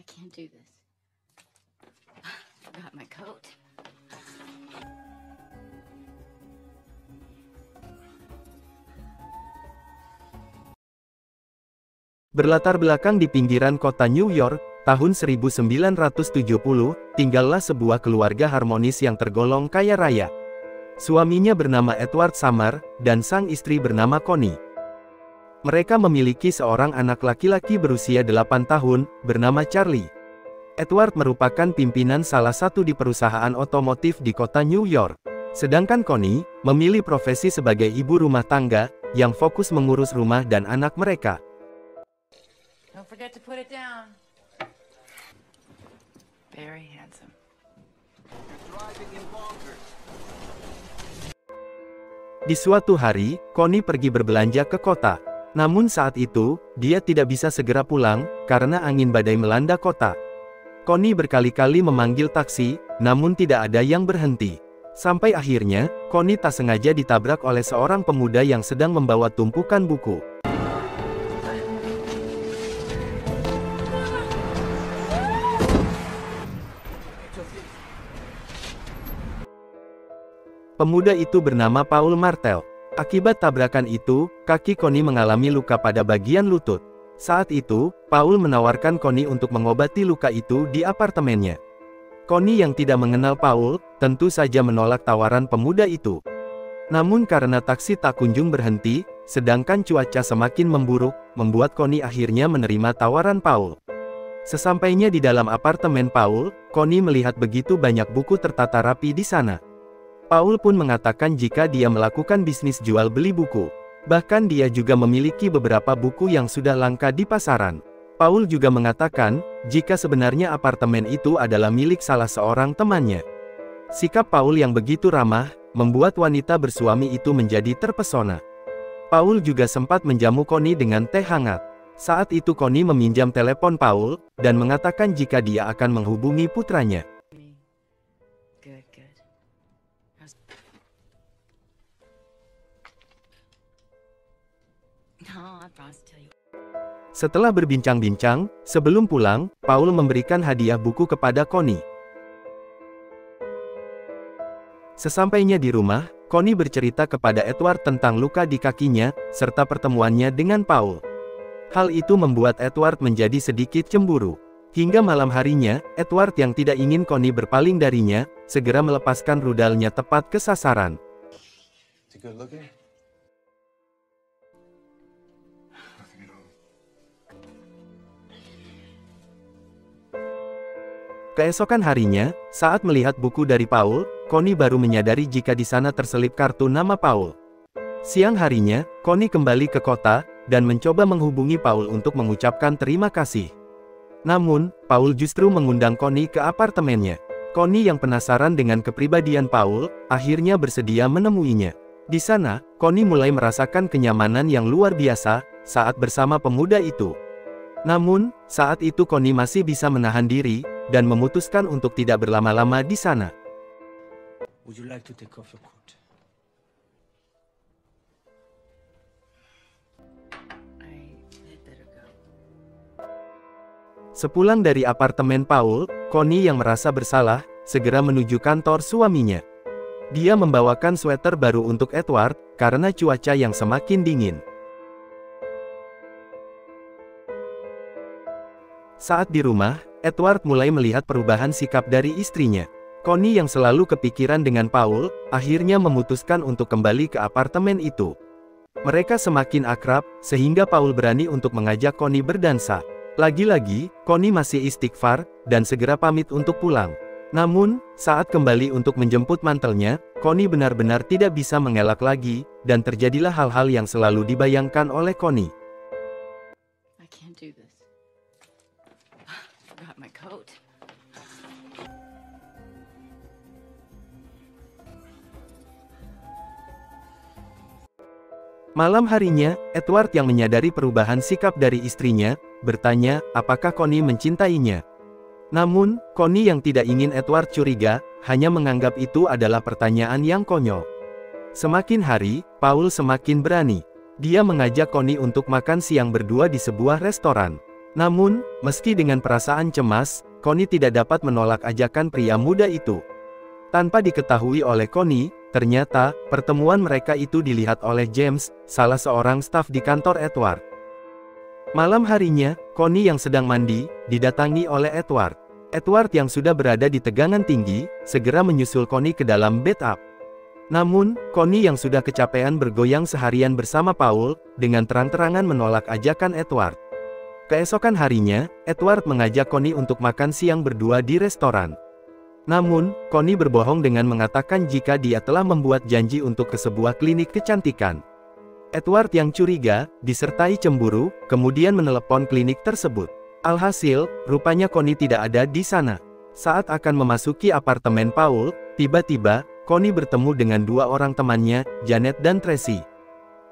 can't do this. Forgot my coat. Berlatar belakang di pinggiran kota New York, tahun 1970, tinggallah sebuah keluarga harmonis yang tergolong kaya raya. Suaminya bernama Edward Summer, dan sang istri bernama Connie. Mereka memiliki seorang anak laki-laki berusia 8 tahun, bernama Charlie. Edward merupakan pimpinan salah satu di perusahaan otomotif di kota New York. Sedangkan Connie, memilih profesi sebagai ibu rumah tangga, yang fokus mengurus rumah dan anak mereka. Don't forget to put it down. Very handsome. Di suatu hari, Connie pergi berbelanja ke kota. Namun saat itu, dia tidak bisa segera pulang, karena angin badai melanda kota. Connie berkali-kali memanggil taksi, namun tidak ada yang berhenti. Sampai akhirnya, Connie tak sengaja ditabrak oleh seorang pemuda yang sedang membawa tumpukan buku. Pemuda itu bernama Paul Martel. Akibat tabrakan itu, kaki Connie mengalami luka pada bagian lutut. Saat itu, Paul menawarkan Connie untuk mengobati luka itu di apartemennya. Connie yang tidak mengenal Paul, tentu saja menolak tawaran pemuda itu. Namun karena taksi tak kunjung berhenti, sedangkan cuaca semakin memburuk, membuat Connie akhirnya menerima tawaran Paul. Sesampainya di dalam apartemen Paul, Connie melihat begitu banyak buku tertata rapi di sana. Paul pun mengatakan jika dia melakukan bisnis jual beli buku. Bahkan dia juga memiliki beberapa buku yang sudah langka di pasaran. Paul juga mengatakan, jika sebenarnya apartemen itu adalah milik salah seorang temannya. Sikap Paul yang begitu ramah, membuat wanita bersuami itu menjadi terpesona. Paul juga sempat menjamu Connie dengan teh hangat. Saat itu Connie meminjam telepon Paul, dan mengatakan jika dia akan menghubungi putranya. Good, good. No, I promise to tell you. Setelah berbincang-bincang, sebelum pulang, Paul memberikan hadiah buku kepada Connie. Sesampainya di rumah, Connie bercerita kepada Edward tentang luka di kakinya, serta pertemuannya dengan Paul. Hal itu membuat Edward menjadi sedikit cemburu. Hingga malam harinya, Edward yang tidak ingin Connie berpaling darinya, segera melepaskan rudalnya tepat ke sasaran. Keesokan harinya, saat melihat buku dari Paul, Connie baru menyadari jika di sana terselip kartu nama Paul. Siang harinya, Connie kembali ke kota, dan mencoba menghubungi Paul untuk mengucapkan terima kasih. Namun, Paul justru mengundang Connie ke apartemennya. Connie yang penasaran dengan kepribadian Paul, akhirnya bersedia menemuinya. Di sana, Connie mulai merasakan kenyamanan yang luar biasa, saat bersama pemuda itu. Namun, saat itu Connie masih bisa menahan diri, dan memutuskan untuk tidak berlama-lama di sana. Would you like to take off your coat? I'd better go. Sepulang dari apartemen Paul, Connie yang merasa bersalah, segera menuju kantor suaminya. Dia membawakan sweater baru untuk Edward, karena cuaca yang semakin dingin. Saat di rumah, Edward mulai melihat perubahan sikap dari istrinya. Connie yang selalu kepikiran dengan Paul, akhirnya memutuskan untuk kembali ke apartemen itu. Mereka semakin akrab, sehingga Paul berani untuk mengajak Connie berdansa. Lagi-lagi, Connie masih istighfar, dan segera pamit untuk pulang. Namun, saat kembali untuk menjemput mantelnya, Connie benar-benar tidak bisa mengelak lagi, dan terjadilah hal-hal yang selalu dibayangkan oleh Connie. I can't do this. Forgot my coat. Malam harinya, Edward yang menyadari perubahan sikap dari istrinya, bertanya, apakah Connie mencintainya. Namun, Connie yang tidak ingin Edward curiga, hanya menganggap itu adalah pertanyaan yang konyol. Semakin hari, Paul semakin berani. Dia mengajak Connie untuk makan siang berdua di sebuah restoran. Namun, meski dengan perasaan cemas, Connie tidak dapat menolak ajakan pria muda itu. Tanpa diketahui oleh Connie, ternyata, pertemuan mereka itu dilihat oleh James, salah seorang staf di kantor Edward. Malam harinya, Connie yang sedang mandi, didatangi oleh Edward. Edward yang sudah berada di tegangan tinggi, segera menyusul Connie ke dalam bathtub. Namun, Connie yang sudah kecapean bergoyang seharian bersama Paul, dengan terang-terangan menolak ajakan Edward. Keesokan harinya, Edward mengajak Connie untuk makan siang berdua di restoran. Namun, Connie berbohong dengan mengatakan jika dia telah membuat janji untuk ke sebuah klinik kecantikan. Edward yang curiga, disertai cemburu, kemudian menelepon klinik tersebut. Alhasil, rupanya Connie tidak ada di sana. Saat akan memasuki apartemen Paul, tiba-tiba, Connie bertemu dengan dua orang temannya, Janet dan Tracy.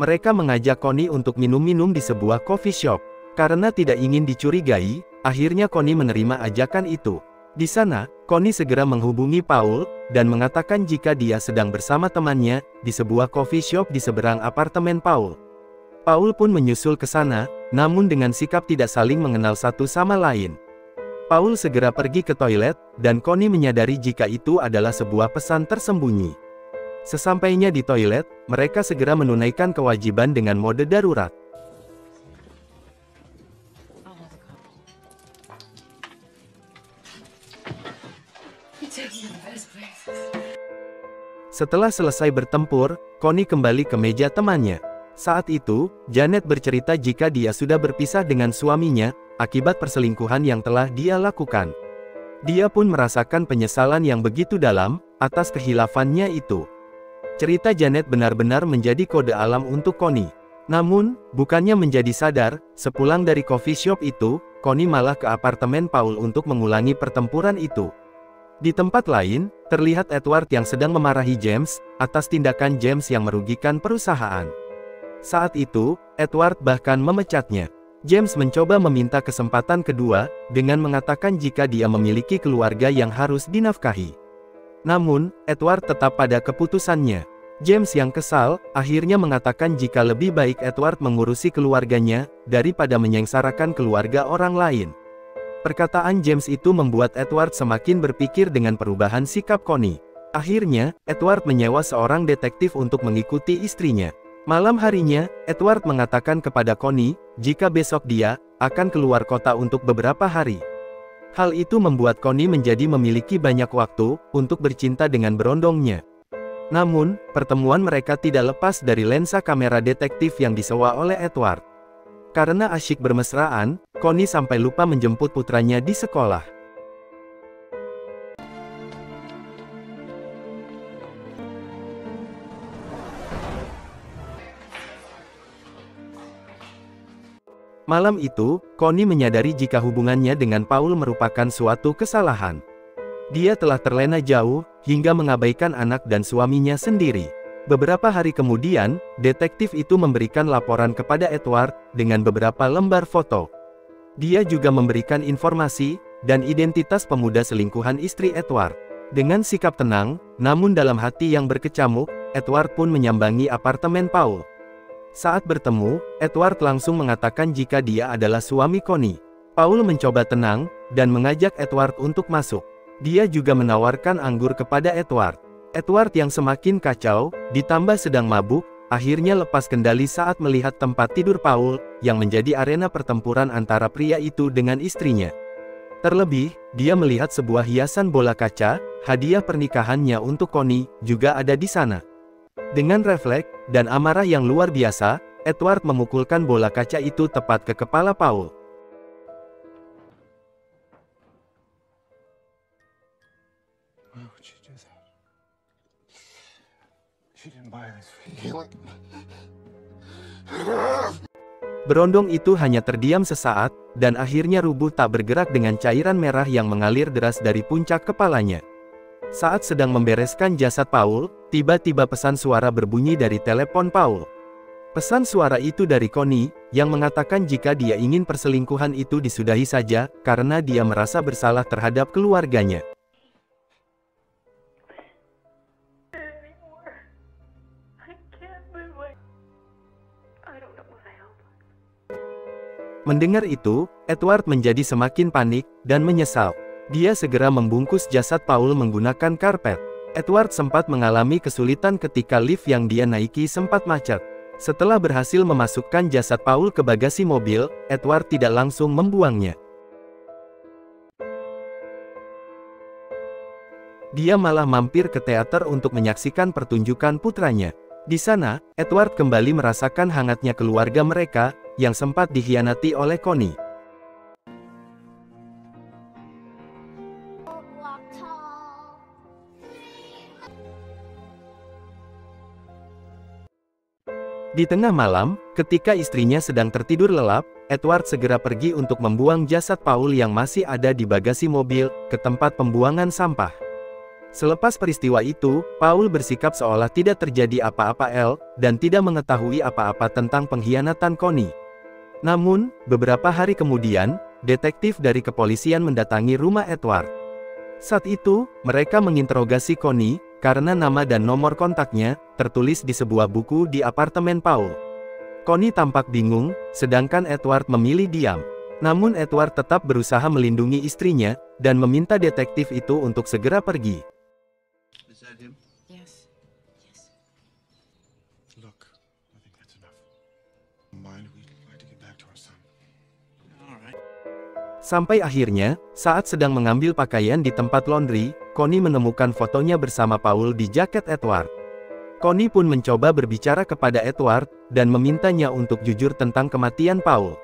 Mereka mengajak Connie untuk minum-minum di sebuah coffee shop. Karena tidak ingin dicurigai, akhirnya Connie menerima ajakan itu. Di sana, Connie segera menghubungi Paul, dan mengatakan jika dia sedang bersama temannya, di sebuah coffee shop di seberang apartemen Paul. Paul pun menyusul ke sana, namun dengan sikap tidak saling mengenal satu sama lain. Paul segera pergi ke toilet, dan Connie menyadari jika itu adalah sebuah pesan tersembunyi. Sesampainya di toilet, mereka segera menunaikan kewajiban dengan mode darurat. Setelah selesai bertempur, Connie kembali ke meja temannya. Saat itu, Janet bercerita jika dia sudah berpisah dengan suaminya, akibat perselingkuhan yang telah dia lakukan. Dia pun merasakan penyesalan yang begitu dalam, atas kehilafannya itu. Cerita Janet benar-benar menjadi kode alam untuk Connie. Namun, bukannya menjadi sadar, sepulang dari coffee shop itu, Connie malah ke apartemen Paul untuk mengulangi pertempuran itu. Di tempat lain, terlihat Edward yang sedang memarahi James, atas tindakan James yang merugikan perusahaan. Saat itu, Edward bahkan memecatnya. James mencoba meminta kesempatan kedua, dengan mengatakan jika dia memiliki keluarga yang harus dinafkahi. Namun, Edward tetap pada keputusannya. James yang kesal, akhirnya mengatakan jika lebih baik Edward mengurusi keluarganya, daripada menyengsarakan keluarga orang lain. Perkataan James itu membuat Edward semakin berpikir dengan perubahan sikap Connie. Akhirnya, Edward menyewa seorang detektif untuk mengikuti istrinya. Malam harinya, Edward mengatakan kepada Connie, jika besok dia akan keluar kota untuk beberapa hari. Hal itu membuat Connie menjadi memiliki banyak waktu untuk bercinta dengan berondongnya. Namun, pertemuan mereka tidak lepas dari lensa kamera detektif yang disewa oleh Edward. Karena asyik bermesraan, Connie sampai lupa menjemput putranya di sekolah. Malam itu, Connie menyadari jika hubungannya dengan Paul merupakan suatu kesalahan. Dia telah terlena jauh, hingga mengabaikan anak dan suaminya sendiri. Beberapa hari kemudian, detektif itu memberikan laporan kepada Edward, dengan beberapa lembar foto. Dia juga memberikan informasi, dan identitas pemuda selingkuhan istri Edward. Dengan sikap tenang, namun dalam hati yang berkecamuk, Edward pun menyambangi apartemen Paul. Saat bertemu, Edward langsung mengatakan jika dia adalah suami Connie. Paul mencoba tenang, dan mengajak Edward untuk masuk. Dia juga menawarkan anggur kepada Edward. Edward yang semakin kacau, ditambah sedang mabuk, akhirnya lepas kendali saat melihat tempat tidur Paul, yang menjadi arena pertempuran antara pria itu dengan istrinya. Terlebih, dia melihat sebuah hiasan bola kaca, hadiah pernikahannya untuk Connie, juga ada di sana. Dengan refleks, dan amarah yang luar biasa, Edward memukulkan bola kaca itu tepat ke kepala Paul. Why would you do that? She didn't buy this for healing. Berondong itu hanya terdiam sesaat, dan akhirnya rubuh tak bergerak dengan cairan merah yang mengalir deras dari puncak kepalanya. Saat sedang membereskan jasad Paul, tiba-tiba pesan suara berbunyi dari telepon Paul. Pesan suara itu dari Connie, yang mengatakan jika dia ingin perselingkuhan itu disudahi saja, karena dia merasa bersalah terhadap keluarganya. Mendengar itu, Edward menjadi semakin panik dan menyesal. Dia segera membungkus jasad Paul menggunakan karpet. Edward sempat mengalami kesulitan ketika lift yang dia naiki sempat macet. Setelah berhasil memasukkan jasad Paul ke bagasi mobil, Edward tidak langsung membuangnya. Dia malah mampir ke teater untuk menyaksikan pertunjukan putranya. Di sana, Edward kembali merasakan hangatnya keluarga mereka, yang sempat dikhianati oleh Connie. Di tengah malam, ketika istrinya sedang tertidur lelap, Edward segera pergi untuk membuang jasad Paul yang masih ada di bagasi mobil, ke tempat pembuangan sampah. Selepas peristiwa itu, Paul bersikap seolah tidak terjadi apa-apa dan tidak mengetahui apa-apa tentang pengkhianatan Connie. Namun, beberapa hari kemudian, detektif dari kepolisian mendatangi rumah Edward. Saat itu, mereka menginterogasi Connie, karena nama dan nomor kontaknya tertulis di sebuah buku di apartemen Paul. Connie tampak bingung, sedangkan Edward memilih diam. Namun Edward tetap berusaha melindungi istrinya, dan meminta detektif itu untuk segera pergi. Is that him? Yes. Yes. Look, I think that's enough. Mind, we'd like to get back to our son. All right. Sampai akhirnya, saat sedang mengambil pakaian di tempat laundry, Connie menemukan fotonya bersama Paul di jaket Edward. Connie pun mencoba berbicara kepada Edward, dan memintanya untuk jujur tentang kematian Paul.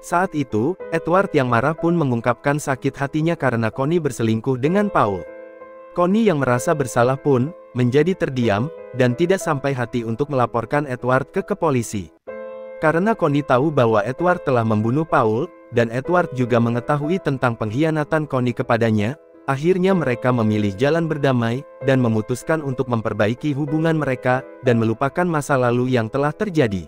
Saat itu, Edward yang marah pun mengungkapkan sakit hatinya karena Connie berselingkuh dengan Paul. Connie yang merasa bersalah pun, menjadi terdiam, dan tidak sampai hati untuk melaporkan Edward ke polisi. Karena Connie tahu bahwa Edward telah membunuh Paul, dan Edward juga mengetahui tentang pengkhianatan Connie kepadanya, akhirnya mereka memilih jalan berdamai, dan memutuskan untuk memperbaiki hubungan mereka, dan melupakan masa lalu yang telah terjadi.